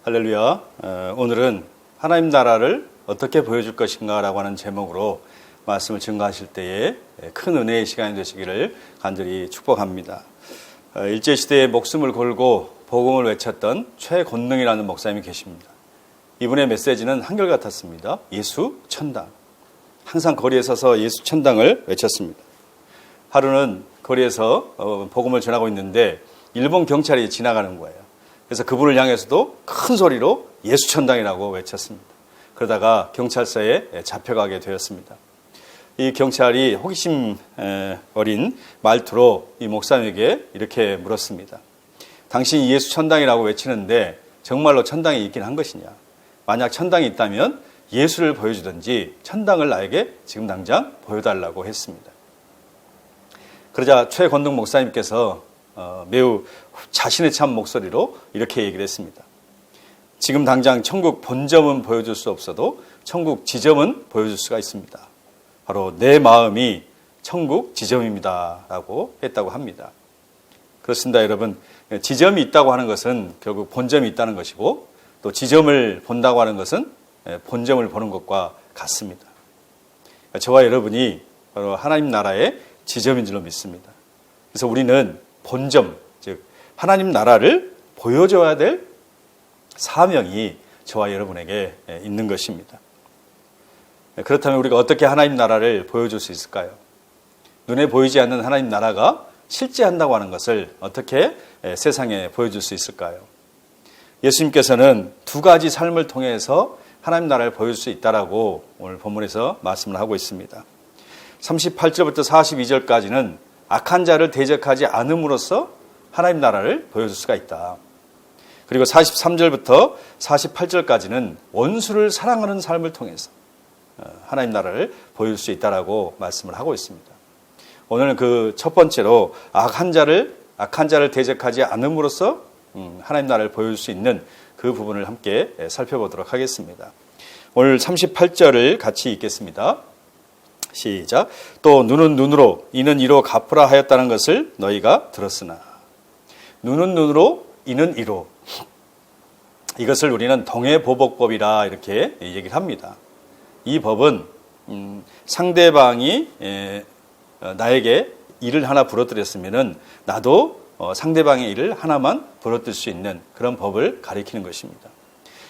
할렐루야. 오늘은 하나님 나라를 어떻게 보여줄 것인가 라고 하는 제목으로 말씀을 증거하실 때에 큰 은혜의 시간이 되시기를 간절히 축복합니다. 일제시대에 목숨을 걸고 복음을 외쳤던 최권능이라는 목사님이 계십니다. 이분의 메시지는 한결같았습니다. 예수 천당. 항상 거리에 서서 예수 천당을 외쳤습니다. 하루는 거리에서 복음을 전하고 있는데 일본 경찰이 지나가는 거예요. 그래서 그분을 향해서도 큰 소리로 예수 천당이라고 외쳤습니다. 그러다가 경찰서에 잡혀가게 되었습니다. 이 경찰이 호기심 어린 말투로 이 목사님에게 이렇게 물었습니다. 당신이 예수 천당이라고 외치는데 정말로 천당이 있긴 한 것이냐? 만약 천당이 있다면 예수를 보여주든지 천당을 나에게 지금 당장 보여달라고 했습니다. 그러자 최권능 목사님께서 매우 자신의 참 목소리로 이렇게 얘기를 했습니다. 지금 당장 천국 본점은 보여줄 수 없어도 천국 지점은 보여줄 수가 있습니다. 바로 내 마음이 천국 지점입니다 라고 했다고 합니다. 그렇습니다, 여러분. 지점이 있다고 하는 것은 결국 본점이 있다는 것이고, 또 지점을 본다고 하는 것은 본점을 보는 것과 같습니다. 저와 여러분이 바로 하나님 나라의 지점인 줄로 믿습니다. 그래서 우리는 본점, 즉 하나님 나라를 보여줘야 될 사명이 저와 여러분에게 있는 것입니다. 그렇다면 우리가 어떻게 하나님 나라를 보여줄 수 있을까요? 눈에 보이지 않는 하나님 나라가 실제한다고 하는 것을 어떻게 세상에 보여줄 수 있을까요? 예수님께서는 두 가지 삶을 통해서 하나님 나라를 보여줄 수 있다라고 오늘 본문에서 말씀을 하고 있습니다. 38절부터 42절까지는 악한 자를 대적하지 않음으로써 하나님 나라를 보여줄 수가 있다. 그리고 43절부터 48절까지는 원수를 사랑하는 삶을 통해서 하나님 나라를 보여줄 수 있다라고 말씀을 하고 있습니다. 오늘은 그 첫 번째로 악한 자를 대적하지 않음으로써 하나님 나라를 보여줄 수 있는 그 부분을 함께 살펴보도록 하겠습니다. 오늘 38절을 같이 읽겠습니다. 시작. 또 눈은 눈으로 이는 이로 갚으라 하였다는 것을 너희가 들었으나. 눈은 눈으로 이는 이로. 이것을 우리는 동해보복법이라 이렇게 얘기를 합니다. 이 법은 상대방이 나에게 일을 하나 부러뜨렸으면 나도 상대방의 일을 하나만 부러뜨릴 수 있는 그런 법을 가리키는 것입니다.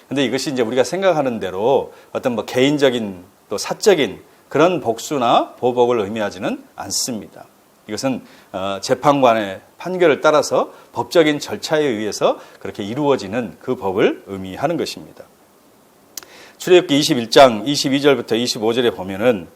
그런데 이것이 이제 우리가 생각하는 대로 어떤 개인적인 또 사적인 그런 복수나 보복을 의미하지는 않습니다. 이것은 재판관의 판결을 따라서 법적인 절차에 의해서 그렇게 이루어지는 그 법을 의미하는 것입니다. 출애굽기 21장 22절부터 25절에 보면은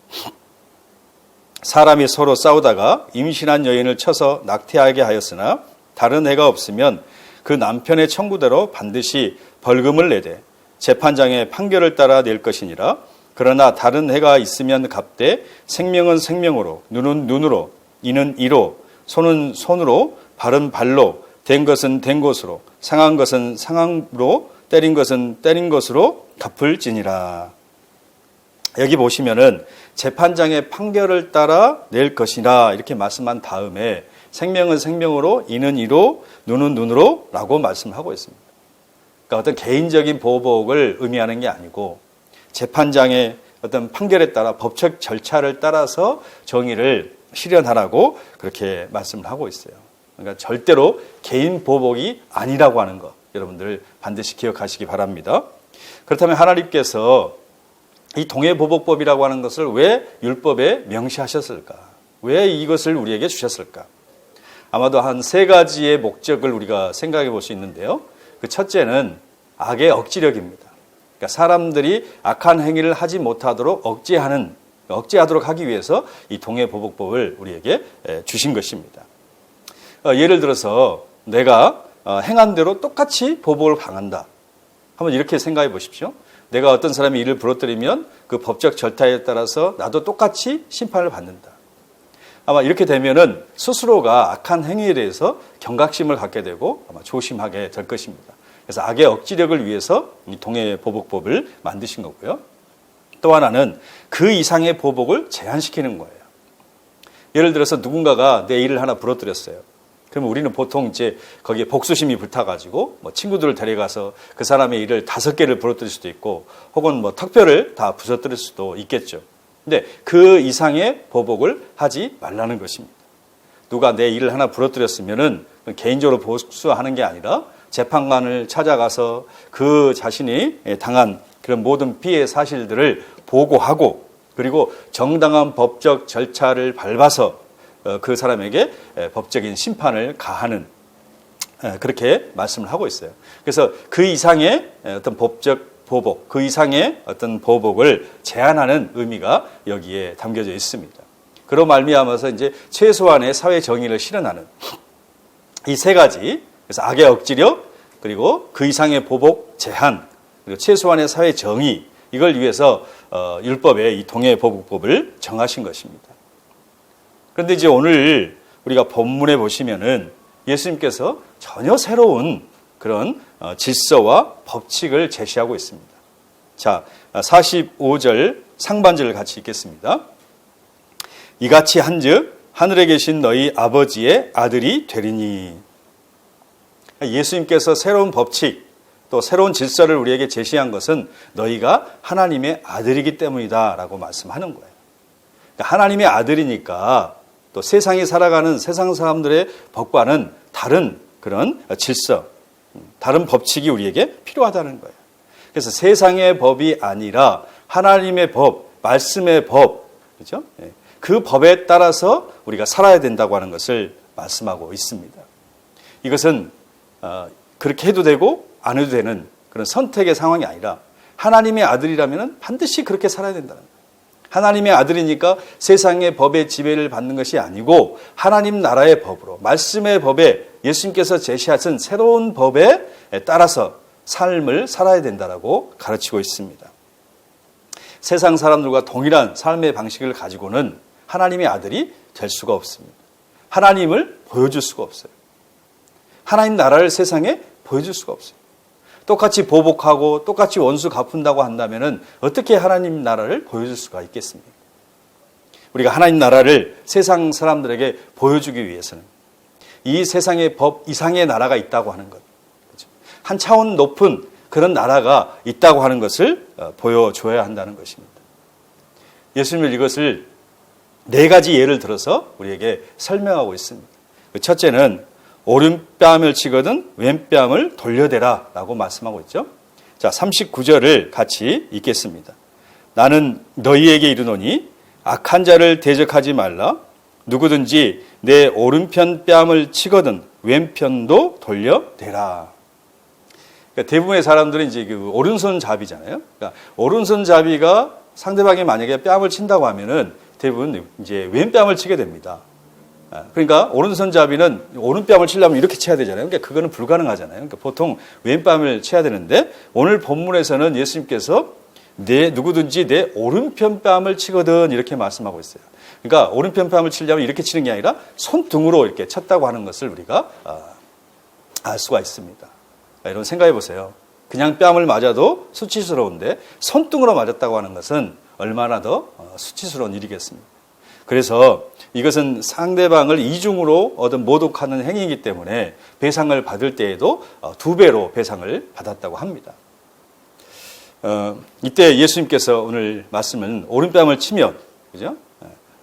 사람이 서로 싸우다가 임신한 여인을 쳐서 낙태하게 하였으나 다른 해가 없으면 그 남편의 청구대로 반드시 벌금을 내되 재판장의 판결을 따라 낼 것이니라. 그러나 다른 해가 있으면 갚되 생명은 생명으로 눈은 눈으로 이는 이로 손은 손으로 발은 발로 된 것은 된 것으로 상한 것은 상함으로 때린 것은 때린 것으로 갚을지니라. 여기 보시면은 재판장의 판결을 따라 낼 것이라 이렇게 말씀한 다음에 생명은 생명으로 이는 이로 눈은 눈으로 라고 말씀하고 있습니다. 그러니까 어떤 개인적인 보복을 의미하는 게 아니고 재판장의 어떤 판결에 따라 법적 절차를 따라서 정의를 실현하라고 그렇게 말씀을 하고 있어요. 그러니까 절대로 개인 보복이 아니라고 하는 것 여러분들 반드시 기억하시기 바랍니다. 그렇다면 하나님께서 이 동해보복법이라고 하는 것을 왜 율법에 명시하셨을까? 왜 이것을 우리에게 주셨을까? 아마도 한 세 가지의 목적을 우리가 생각해 볼 수 있는데요. 그 첫째는 악의 억지력입니다. 그러니까 사람들이 악한 행위를 하지 못하도록 억제하도록 하기 위해서 이 동해보복법을 우리에게 주신 것입니다. 예를 들어서 내가 행한 대로 똑같이 보복을 당한다. 한번 이렇게 생각해 보십시오. 내가 어떤 사람이 일을 부러뜨리면 그 법적 절차에 따라서 나도 똑같이 심판을 받는다. 아마 이렇게 되면은 스스로가 악한 행위에 대해서 경각심을 갖게 되고 아마 조심하게 될 것입니다. 그래서 악의 억지력을 위해서 이 동해보복법을 만드신 거고요. 또 하나는 그 이상의 보복을 제한시키는 거예요. 예를 들어서 누군가가 내 일을 하나 부러뜨렸어요. 그러면 우리는 보통 이제 거기에 복수심이 불타가지고 뭐 친구들을 데려가서 그 사람의 일을 5개를 부러뜨릴 수도 있고 혹은 뭐 턱뼈를 다 부서뜨릴 수도 있겠죠. 근데 그 이상의 보복을 하지 말라는 것입니다. 누가 내 일을 하나 부러뜨렸으면은 개인적으로 복수하는 게 아니라 재판관을 찾아가서 그 자신이 당한 그런 모든 피해 사실들을 보고하고 그리고 정당한 법적 절차를 밟아서 그 사람에게 법적인 심판을 가하는 그렇게 말씀을 하고 있어요. 그래서 그 이상의 어떤 법적 보복, 그 이상의 어떤 보복을 제한하는 의미가 여기에 담겨져 있습니다. 그로 말미암아서 이제 최소한의 사회 정의를 실현하는 이 세 가지, 그래서 악의 억지력, 그리고 그 이상의 보복 제한, 그리고 최소한의 사회 정의, 이걸 위해서 율법의 이 동해보복법을 정하신 것입니다. 그런데 이제 오늘 우리가 본문에 보시면은 예수님께서 전혀 새로운 그런 질서와 법칙을 제시하고 있습니다. 자, 45절 상반절을 같이 읽겠습니다. 이같이 한즉 하늘에 계신 너희 아버지의 아들이 되리니. 예수님께서 새로운 법칙 또 새로운 질서를 우리에게 제시한 것은 너희가 하나님의 아들이기 때문이다라고 말씀하는 거예요. 그러니까 하나님의 아들이니까 또 세상이 살아가는 세상 사람들의 법과는 다른 그런 질서, 다른 법칙이 우리에게 필요하다는 거예요. 그래서 세상의 법이 아니라 하나님의 법, 말씀의 법, 그렇죠? 그 법에 따라서 우리가 살아야 된다고 하는 것을 말씀하고 있습니다. 이것은 그렇게 해도 되고 안 해도 되는 그런 선택의 상황이 아니라 하나님의 아들이라면 반드시 그렇게 살아야 된다는 거예요. 하나님의 아들이니까 세상의 법의 지배를 받는 것이 아니고 하나님 나라의 법으로 말씀의 법에 예수님께서 제시하신 새로운 법에 따라서 삶을 살아야 된다라고 가르치고 있습니다. 세상 사람들과 동일한 삶의 방식을 가지고는 하나님의 아들이 될 수가 없습니다. 하나님을 보여줄 수가 없어요. 하나님 나라를 세상에 보여줄 수가 없어요. 똑같이 보복하고 똑같이 원수 갚은다고 한다면 어떻게 하나님 나라를 보여줄 수가 있겠습니까? 우리가 하나님 나라를 세상 사람들에게 보여주기 위해서는 이 세상의 법 이상의 나라가 있다고 하는 것, 한 차원 높은 그런 나라가 있다고 하는 것을 보여줘야 한다는 것입니다. 예수님은 이것을 4가지 예를 들어서 우리에게 설명하고 있습니다. 첫째는 오른뺨을 치거든 왼뺨을 돌려대라 라고 말씀하고 있죠. 자, 39절을 같이 읽겠습니다. 나는 너희에게 이르노니 악한 자를 대적하지 말라. 누구든지 내 오른편 뺨을 치거든 왼편도 돌려대라. 그러니까 대부분의 사람들은 이제 그 오른손잡이잖아요. 그러니까 오른손잡이가 상대방이 만약에 뺨을 친다고 하면은 대부분 이제 왼뺨을 치게 됩니다. 그러니까 오른손잡이는 오른뺨을 치려면 이렇게 쳐야 되잖아요. 그러니까 그거는 불가능하잖아요. 그러니까 보통 왼뺨을 쳐야 되는데 오늘 본문에서는 예수님께서 누구든지 내 오른편 뺨을 치거든 이렇게 말씀하고 있어요. 그러니까 오른편 뺨을 치려면 이렇게 치는 게 아니라 손등으로 이렇게 쳤다고 하는 것을 우리가 알 수가 있습니다. 여러분 생각해 보세요. 그냥 뺨을 맞아도 수치스러운데 손등으로 맞았다고 하는 것은 얼마나 더 수치스러운 일이겠습니까? 그래서 이것은 상대방을 이중으로 얻은 모독하는 행위이기 때문에 배상을 받을 때에도 2배로 배상을 받았다고 합니다. 이때 예수님께서 오늘 말씀은 오른뺨을 치면 그죠?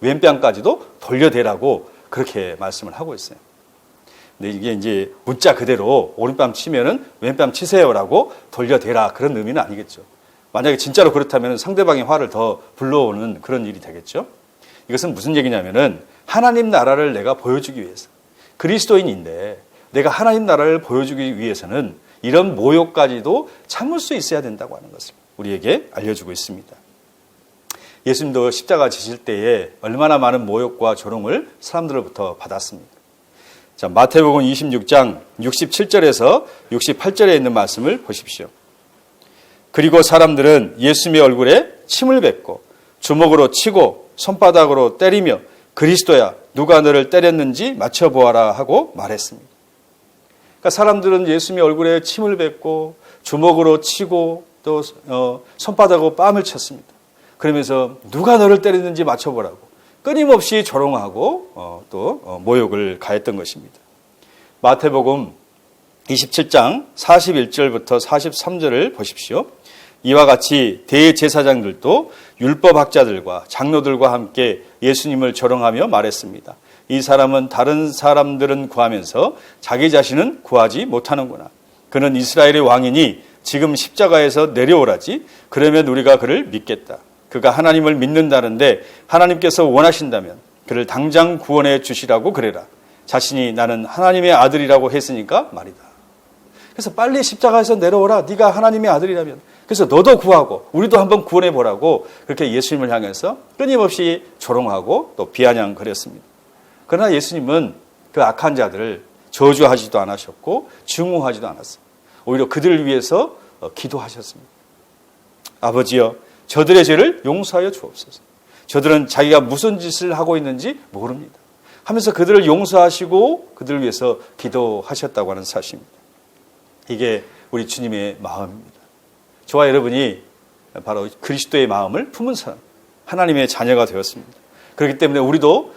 왼뺨까지도 돌려대라고 그렇게 말씀을 하고 있어요. 근데 이게 이제 문자 그대로 오른뺨 치면은 왼뺨 치세요라고 돌려대라 그런 의미는 아니겠죠. 만약에 진짜로 그렇다면 상대방의 화를 더 불러오는 그런 일이 되겠죠. 이것은 무슨 얘기냐면은 하나님 나라를 내가 보여주기 위해서 그리스도인인데 내가 하나님 나라를 보여주기 위해서는 이런 모욕까지도 참을 수 있어야 된다고 하는 것을 우리에게 알려주고 있습니다. 예수님도 십자가 지실 때에 얼마나 많은 모욕과 조롱을 사람들로부터 받았습니까? 자, 마태복음 26장 67절에서 68절에 있는 말씀을 보십시오. 그리고 사람들은 예수님의 얼굴에 침을 뱉고 주먹으로 치고 손바닥으로 때리며 그리스도야 누가 너를 때렸는지 맞춰보아라 하고 말했습니다. 그러니까 사람들은 예수님의 얼굴에 침을 뱉고 주먹으로 치고 또 손바닥으로 뺨을 쳤습니다. 그러면서 누가 너를 때렸는지 맞춰보라고 끊임없이 조롱하고 또 모욕을 가했던 것입니다. 마태복음 27장 41절부터 43절을 보십시오. 이와 같이 대제사장들도 율법학자들과 장로들과 함께 예수님을 조롱하며 말했습니다. 이 사람은 다른 사람들은 구하면서 자기 자신은 구하지 못하는구나. 그는 이스라엘의 왕이니 지금 십자가에서 내려오라지. 그러면 우리가 그를 믿겠다. 그가 하나님을 믿는다는데 하나님께서 원하신다면 그를 당장 구원해 주시라고 그래라. 자신이 나는 하나님의 아들이라고 했으니까 말이다. 그래서 빨리 십자가에서 내려오라. 네가 하나님의 아들이라면. 그래서 너도 구하고 우리도 한번 구원해 보라고 그렇게 예수님을 향해서 끊임없이 조롱하고 또 비아냥거렸습니다. 그러나 예수님은 그 악한 자들을 저주하지도 않으셨고 증오하지도 않았어요. 오히려 그들을 위해서 기도하셨습니다. 아버지여, 저들의 죄를 용서하여 주옵소서. 저들은 자기가 무슨 짓을 하고 있는지 모릅니다. 하면서 그들을 용서하시고 그들을 위해서 기도하셨다고 하는 사실입니다. 이게 우리 주님의 마음입니다. 저와 여러분이 바로 그리스도의 마음을 품은 사람, 하나님의 자녀가 되었습니다. 그렇기 때문에 우리도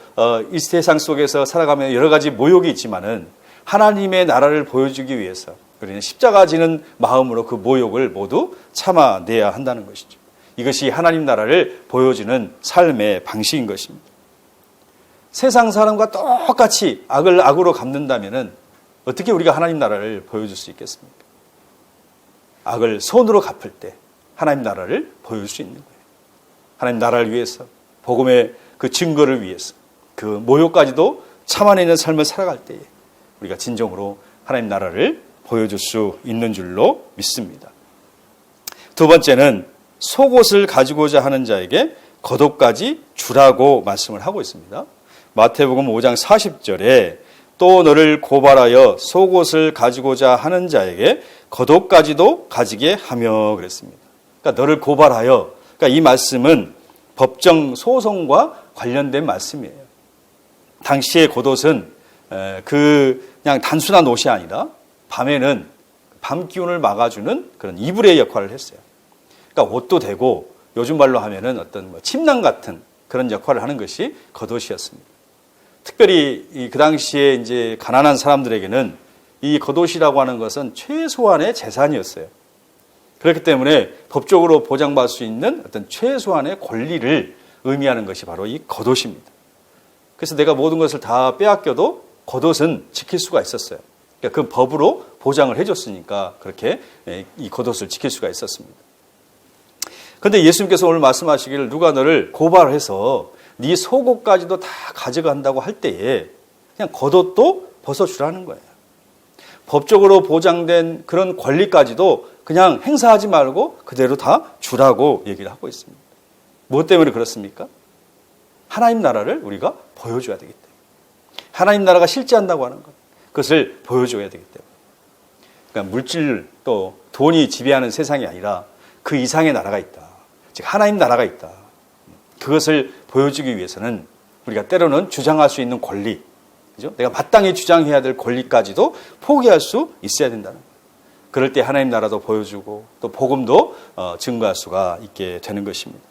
이 세상 속에서 살아가면 여러 가지 모욕이 있지만은 하나님의 나라를 보여주기 위해서 우리는 십자가 지는 마음으로 그 모욕을 모두 참아내야 한다는 것이죠. 이것이 하나님 나라를 보여주는 삶의 방식인 것입니다. 세상 사람과 똑같이 악을 악으로 갚는다면은 어떻게 우리가 하나님 나라를 보여줄 수 있겠습니까? 악을 손으로 갚을 때 하나님 나라를 보여줄 수 있는 거예요. 하나님 나라를 위해서, 복음의 그 증거를 위해서, 그 모욕까지도 참아내는 삶을 살아갈 때에 우리가 진정으로 하나님 나라를 보여줄 수 있는 줄로 믿습니다. 두 번째는 속옷을 가지고자 하는 자에게 겉옷까지 주라고 말씀을 하고 있습니다. 마태복음 5장 40절에 또 너를 고발하여 속옷을 가지고자 하는 자에게 겉옷까지도 가지게 하며 그랬습니다. 그러니까 너를 고발하여, 그러니까 이 말씀은 법정 소송과 관련된 말씀이에요. 당시의 겉옷은 그냥 단순한 옷이 아니라 밤에는 밤 기운을 막아주는 그런 이불의 역할을 했어요. 그러니까 옷도 되고 요즘 말로 하면은 어떤 침낭 같은 그런 역할을 하는 것이 겉옷이었습니다. 특별히 그 당시에 이제 가난한 사람들에게는 이 겉옷이라고 하는 것은 최소한의 재산이었어요. 그렇기 때문에 법적으로 보장받을 수 있는 어떤 최소한의 권리를 의미하는 것이 바로 이 겉옷입니다. 그래서 내가 모든 것을 다 빼앗겨도 겉옷은 지킬 수가 있었어요. 그러니까 그 법으로 보장을 해줬으니까 그렇게 이 겉옷을 지킬 수가 있었습니다. 그런데 예수님께서 오늘 말씀하시기를 누가 너를 고발해서 네 속옷까지도 다 가져간다고 할 때에 그냥 겉옷도 벗어주라는 거예요. 법적으로 보장된 그런 권리까지도 그냥 행사하지 말고 그대로 다 주라고 얘기를 하고 있습니다. 무엇 때문에 그렇습니까? 하나님 나라를 우리가 보여줘야 되기 때문에. 하나님 나라가 실제한다고 하는 것, 그것을 보여줘야 되기 때문에. 그러니까 물질 또 돈이 지배하는 세상이 아니라 그 이상의 나라가 있다. 즉 하나님 나라가 있다. 그것을 보여주기 위해서는 우리가 때로는 주장할 수 있는 권리, 그죠? 내가 마땅히 주장해야 될 권리까지도 포기할 수 있어야 된다는 거예요. 그럴 때 하나님 나라도 보여주고 또 복음도 증거할 수가 있게 되는 것입니다.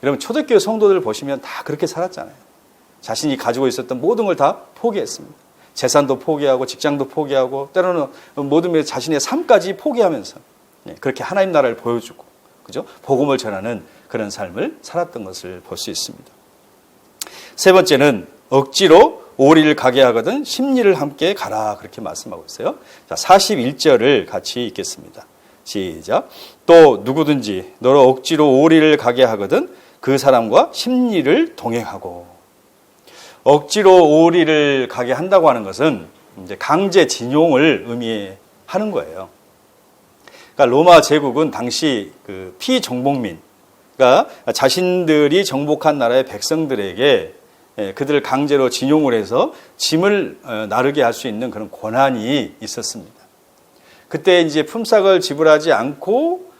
여러분 초대교회 성도들 보시면 다 그렇게 살았잖아요. 자신이 가지고 있었던 모든 걸 다 포기했습니다. 재산도 포기하고 직장도 포기하고 때로는 모든 게 자신의 삶까지 포기하면서 그렇게 하나님 나라를 보여주고, 그죠? 복음을 전하는 그런 삶을 살았던 것을 볼 수 있습니다. 세 번째는 억지로 오리를 가게 하거든 심리를 함께 가라, 그렇게 말씀하고 있어요. 자, 41절을 같이 읽겠습니다. 시작. 또 누구든지 너로 억지로 오리를 가게 하거든 그 사람과 심리를 동행하고. 억지로 오리를 가게 한다고 하는 것은 이제 강제 진용을 의미하는 거예요. 그러니까 로마 제국은 당시 그 피정복민, 그러니까 자신들이 정복한 나라의 백성들에게 그들을 강제로 진용을 해서 짐을 나르게 할 수 있는 그런 권한이 있었습니다. 그때 이제 품삯을 지불하지 않고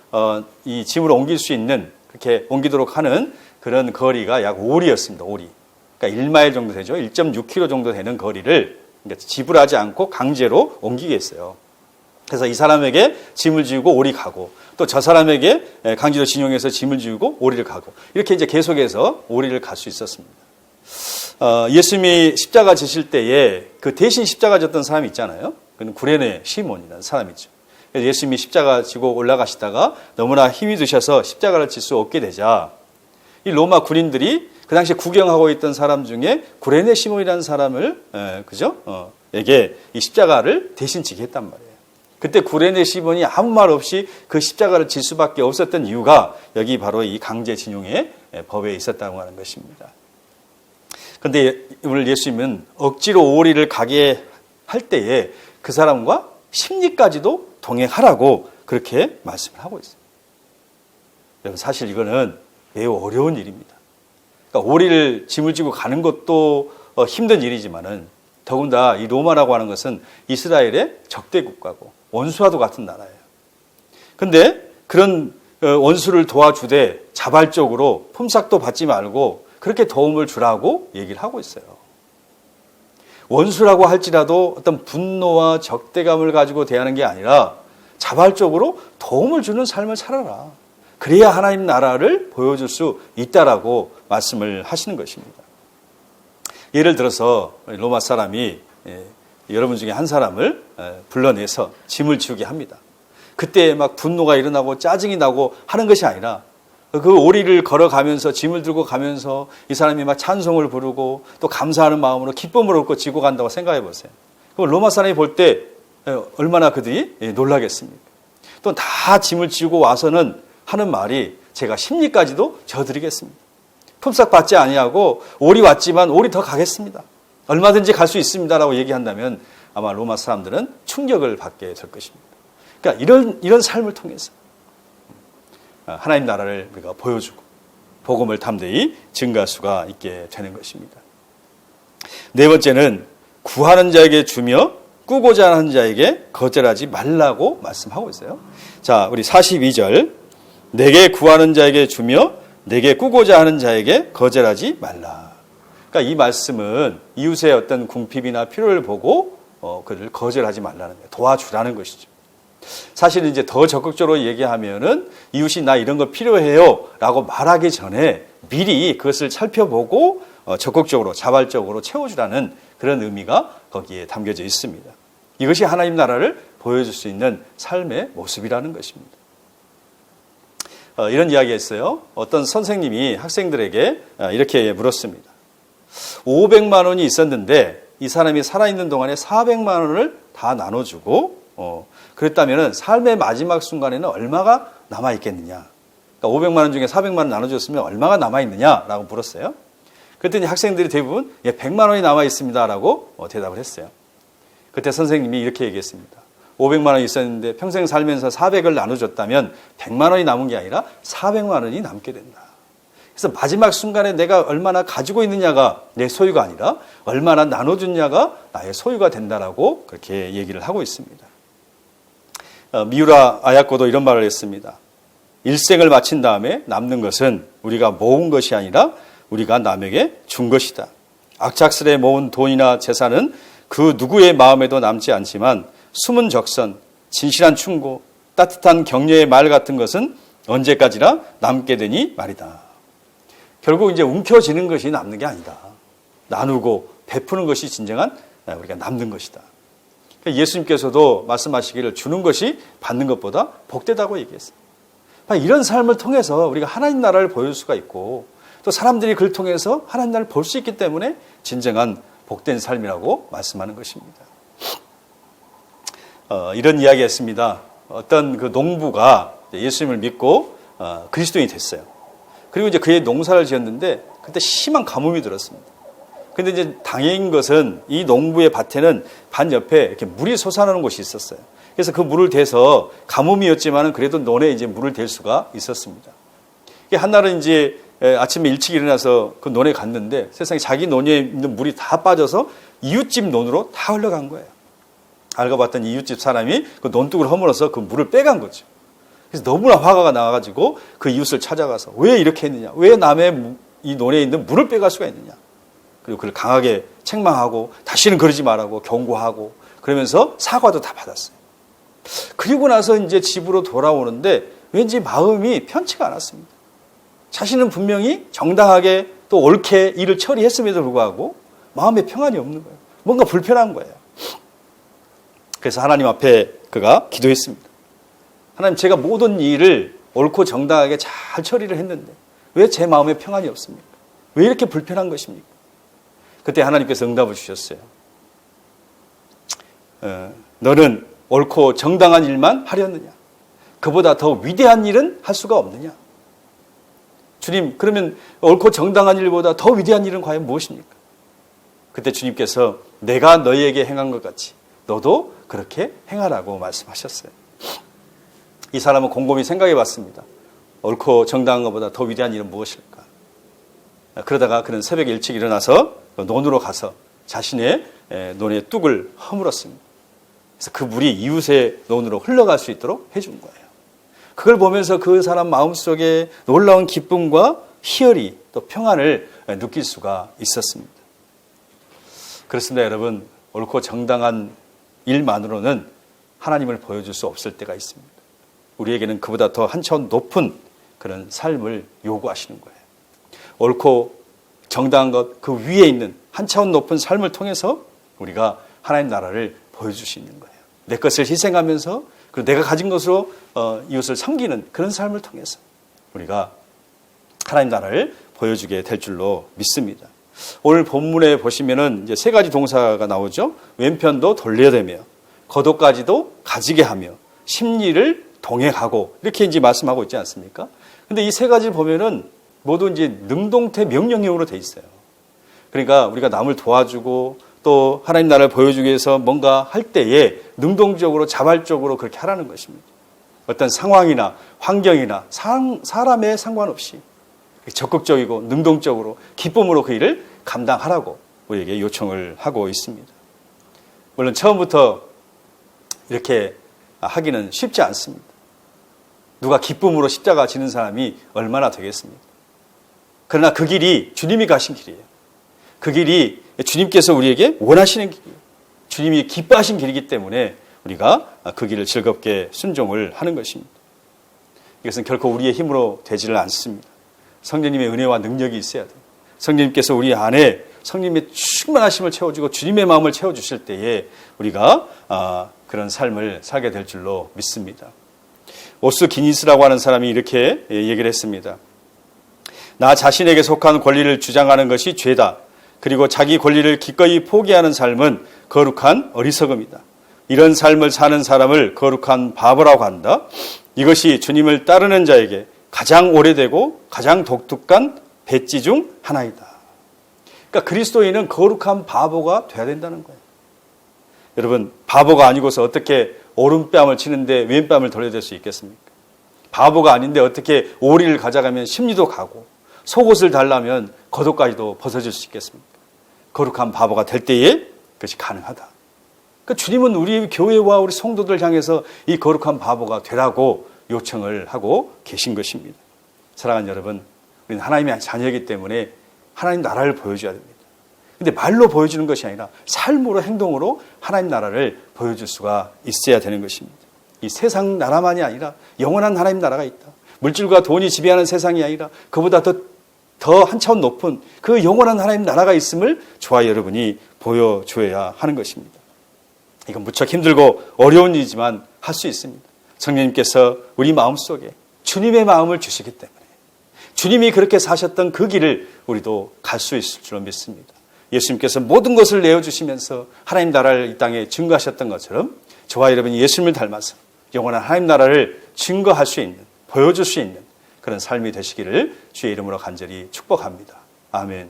이 짐을 옮길 수 있는, 그렇게 옮기도록 하는 그런 거리가 약 5리였습니다. 5리. 그러니까 1마일 정도 되죠. 1.6km 정도 되는 거리를 지불하지 않고 강제로 옮기게 했어요. 그래서 이 사람에게 짐을 지우고 오리 가고, 또 저 사람에게 강제로 진용해서 짐을 지우고 오리를 가고, 이렇게 이제 계속해서 오리를 갈 수 있었습니다. 예수님이 십자가 지실 때에 그 대신 십자가 졌던 사람이 있잖아요. 그는 구레네 시몬이라는 사람이죠. 그래서 예수님이 십자가 지고 올라가시다가 너무나 힘이 드셔서 십자가를 질 수 없게 되자 이 로마 군인들이 그 당시에 구경하고 있던 사람 중에 구레네 시몬이라는 사람을 에게 이 십자가를 대신 지게 했단 말이에요. 그때 구레네 시몬이 아무 말 없이 그 십자가를 질 수밖에 없었던 이유가 여기 바로 이 강제징용의 법에 있었다고 하는 것입니다. 그런데 오늘 예수님은 억지로 오리를 가게 할 때에 그 사람과 심리까지도 동행하라고 그렇게 말씀을 하고 있어요. 여러분 사실 이거는 매우 어려운 일입니다. 그러니까 오리를 짐을 지고 가는 것도 힘든 일이지만은 더군다나 이 로마라고 하는 것은 이스라엘의 적대 국가고 원수와도 같은 나라예요. 그런데 그런 원수를 도와주되 자발적으로 품삯도 받지 말고 그렇게 도움을 주라고 얘기를 하고 있어요. 원수라고 할지라도 어떤 분노와 적대감을 가지고 대하는 게 아니라 자발적으로 도움을 주는 삶을 살아라. 그래야 하나님 나라를 보여줄 수 있다라고 말씀을 하시는 것입니다. 예를 들어서 로마 사람이 여러분 중에 한 사람을 불러내서 짐을 지우게 합니다. 그때 막 분노가 일어나고 짜증이 나고 하는 것이 아니라 그 오리를 걸어가면서 짐을 들고 가면서 이 사람이 막 찬송을 부르고 또 감사하는 마음으로 기쁨을 얻고 지고 간다고 생각해 보세요. 그럼 로마 사람이 볼 때 얼마나 그들이 놀라겠습니까? 또 다 짐을 지우고 와서는 하는 말이 제가 심리까지도 져드리겠습니다. 품삯 받지 아니하고 오리 왔지만 오리 더 가겠습니다. 얼마든지 갈 수 있습니다라고 얘기한다면 아마 로마 사람들은 충격을 받게 될 것입니다. 그러니까 이런 삶을 통해서 하나님 나라를 우리가 보여주고 복음을 담대히 증가할 수가 있게 되는 것입니다. 네 번째는 구하는 자에게 주며 꾸고자 하는 자에게 거절하지 말라고 말씀하고 있어요. 자, 우리 42절. 내게 구하는 자에게 주며 내게 꾸고자 하는 자에게 거절하지 말라. 그러니까 이 말씀은 이웃의 어떤 궁핍이나 필요를 보고 그를 거절하지 말라는 거예요. 도와주라는 것이죠. 사실 이제 더 적극적으로 얘기하면은 이웃이 나 이런 거 필요해요 라고 말하기 전에 미리 그것을 살펴보고 적극적으로 자발적으로 채워주라는 그런 의미가 거기에 담겨져 있습니다. 이것이 하나님 나라를 보여줄 수 있는 삶의 모습이라는 것입니다. 이런 이야기가 있어요. 어떤 선생님이 학생들에게 이렇게 물었습니다. 500만 원이 있었는데 이 사람이 살아있는 동안에 400만 원을 다 나눠주고 그랬다면 삶의 마지막 순간에는 얼마가 남아있겠느냐. 그러니까 500만 원 중에 400만 원 나눠줬으면 얼마가 남아있느냐라고 물었어요. 그랬더니 학생들이 대부분 100만 원이 남아있습니다라고 대답을 했어요. 그때 선생님이 이렇게 얘기했습니다. 500만 원이 있었는데 평생 살면서 400을 나눠줬다면 100만 원이 남은 게 아니라 400만 원이 남게 된다. 그래서 마지막 순간에 내가 얼마나 가지고 있느냐가 내 소유가 아니라 얼마나 나눠줬냐가 나의 소유가 된다라고 그렇게 얘기를 하고 있습니다. 미우라 아야코도 이런 말을 했습니다. 일생을 마친 다음에 남는 것은 우리가 모은 것이 아니라 우리가 남에게 준 것이다. 악착스레 모은 돈이나 재산은 그 누구의 마음에도 남지 않지만 숨은 적선, 진실한 충고, 따뜻한 격려의 말 같은 것은 언제까지나 남게 되니 말이다. 결국 이제 움켜쥐는 것이 남는 게 아니다. 나누고 베푸는 것이 진정한 우리가 남는 것이다. 예수님께서도 말씀하시기를 주는 것이 받는 것보다 복되다고 얘기했어요. 이런 삶을 통해서 우리가 하나님 나라를 보여줄 수가 있고 또 사람들이 그를 통해서 하나님 나라를 볼 수 있기 때문에 진정한 복된 삶이라고 말씀하는 것입니다. 이런 이야기였습니다. 어떤 그 농부가 예수님을 믿고 그리스도인이 됐어요. 그리고 이제 그의 농사를 지었는데 그때 심한 가뭄이 들었습니다. 근데 이제 다행인 것은 이 농부의 밭에는 밭 옆에 이렇게 물이 솟아나는 곳이 있었어요. 그래서 그 물을 대서 가뭄이었지만은 그래도 논에 이제 물을 댈 수가 있었습니다. 한날은 이제 아침에 일찍 일어나서 그 논에 갔는데 세상에 자기 논에 있는 물이 다 빠져서 이웃집 논으로 다 흘러간 거예요. 알고 봤더니 이웃집 사람이 그 논둑을 허물어서 그 물을 빼간 거죠. 그래서 너무나 화가 나가지고 그 이웃을 찾아가서 왜 이렇게 했느냐? 왜 남의 이 논에 있는 물을 빼갈 수가 있느냐? 그리고 그를 강하게 책망하고 다시는 그러지 말라고 경고하고 그러면서 사과도 다 받았어요. 그리고 나서 이제 집으로 돌아오는데 왠지 마음이 편치가 않았습니다. 자신은 분명히 정당하게 또 옳게 일을 처리했음에도 불구하고 마음에 평안이 없는 거예요. 뭔가 불편한 거예요. 그래서 하나님 앞에 그가 기도했습니다. 하나님, 제가 모든 일을 옳고 정당하게 잘 처리를 했는데 왜 제 마음에 평안이 없습니까? 왜 이렇게 불편한 것입니까? 그때 하나님께서 응답을 주셨어요. 너는 옳고 정당한 일만 하렸느냐? 그보다 더 위대한 일은 할 수가 없느냐? 주님, 그러면 옳고 정당한 일보다 더 위대한 일은 과연 무엇입니까? 그때 주님께서 내가 너희에게 행한 것 같이 너도 그렇게 행하라고 말씀하셨어요. 이 사람은 곰곰이 생각해 봤습니다. 옳고 정당한 것보다 더 위대한 일은 무엇일까? 그러다가 그는 새벽에 일찍 일어나서 논으로 가서 자신의 논의 뚝을 허물었습니다. 그래서 그 물이 이웃의 논으로 흘러갈 수 있도록 해준 거예요. 그걸 보면서 그 사람 마음속에 놀라운 기쁨과 희열이 또 평안을 느낄 수가 있었습니다. 그렇습니다, 여러분. 옳고 정당한 일만으로는 하나님을 보여줄 수 없을 때가 있습니다. 우리에게는 그보다 더 한 차원 높은 그런 삶을 요구하시는 거예요. 옳고 정당한 것 그 위에 있는 한 차원 높은 삶을 통해서 우리가 하나님 나라를 보여줄 수 있는 거예요. 내 것을 희생하면서 그리고 내가 가진 것으로 이웃을 섬기는 그런 삶을 통해서 우리가 하나님 나라를 보여주게 될 줄로 믿습니다. 오늘 본문에 보시면은 이제 세 가지 동사가 나오죠. 왼편도 돌려대며, 겉옷까지도 가지게 하며, 심리를 동행하고, 이렇게 이제 말씀하고 있지 않습니까? 근데 이 세 가지를 보면은 모두 이제 능동태 명령형으로 돼 있어요. 그러니까 우리가 남을 도와주고 또 하나님 나라를 보여주기 위해서 뭔가 할 때에 능동적으로 자발적으로 그렇게 하라는 것입니다. 어떤 상황이나 환경이나 사람에 상관없이 적극적이고 능동적으로 기쁨으로 그 일을 감당하라고 우리에게 요청을 하고 있습니다. 물론 처음부터 이렇게 하기는 쉽지 않습니다. 누가 기쁨으로 십자가 지는 사람이 얼마나 되겠습니까? 그러나 그 길이 주님이 가신 길이에요. 그 길이 주님께서 우리에게 원하시는 길이에요. 주님이 기뻐하신 길이기 때문에 우리가 그 길을 즐겁게 순종을 하는 것입니다. 이것은 결코 우리의 힘으로 되지를 않습니다. 성령님의 은혜와 능력이 있어야 돼요. 성령님께서 우리 안에 성령님의 충만하심을 채워주고 주님의 마음을 채워주실 때에 우리가 그런 삶을 살게 될 줄로 믿습니다. 오스 기니스라고 하는 사람이 이렇게 얘기를 했습니다. 나 자신에게 속한 권리를 주장하는 것이 죄다. 그리고 자기 권리를 기꺼이 포기하는 삶은 거룩한 어리석음이다. 이런 삶을 사는 사람을 거룩한 바보라고 한다. 이것이 주님을 따르는 자에게 가장 오래되고 가장 독특한 배지 중 하나이다. 그러니까 그리스도인은 거룩한 바보가 돼야 된다는 거예요. 여러분, 바보가 아니고서 어떻게 오른뺨을 치는데 왼뺨을 돌려댈 수 있겠습니까? 바보가 아닌데 어떻게 오리를 가져가면 심리도 가고 속옷을 달라면 겉옷까지도 벗어질 수 있겠습니까? 거룩한 바보가 될 때에 그것이 가능하다. 그러니까 주님은 우리 교회와 우리 성도들 향해서 이 거룩한 바보가 되라고 요청을 하고 계신 것입니다. 사랑하는 여러분, 우리는 하나님의 자녀이기 때문에 하나님 나라를 보여줘야 됩니다. 근데 말로 보여주는 것이 아니라 삶으로 행동으로 하나님 나라를 보여줄 수가 있어야 되는 것입니다. 이 세상 나라만이 아니라 영원한 하나님 나라가 있다. 물질과 돈이 지배하는 세상이 아니라 그보다 더 한 차원 높은 그 영원한 하나님 나라가 있음을 저와 여러분이 보여줘야 하는 것입니다. 이건 무척 힘들고 어려운 일이지만 할 수 있습니다. 성령님께서 우리 마음속에 주님의 마음을 주시기 때문에 주님이 그렇게 사셨던 그 길을 우리도 갈 수 있을 줄로 믿습니다. 예수님께서 모든 것을 내어주시면서 하나님 나라를 이 땅에 증거하셨던 것처럼 저와 여러분이 예수님을 닮아서 영원한 하나님 나라를 증거할 수 있는, 보여줄 수 있는 그런 삶이 되시기를 주의 이름으로 간절히 축복합니다. 아멘.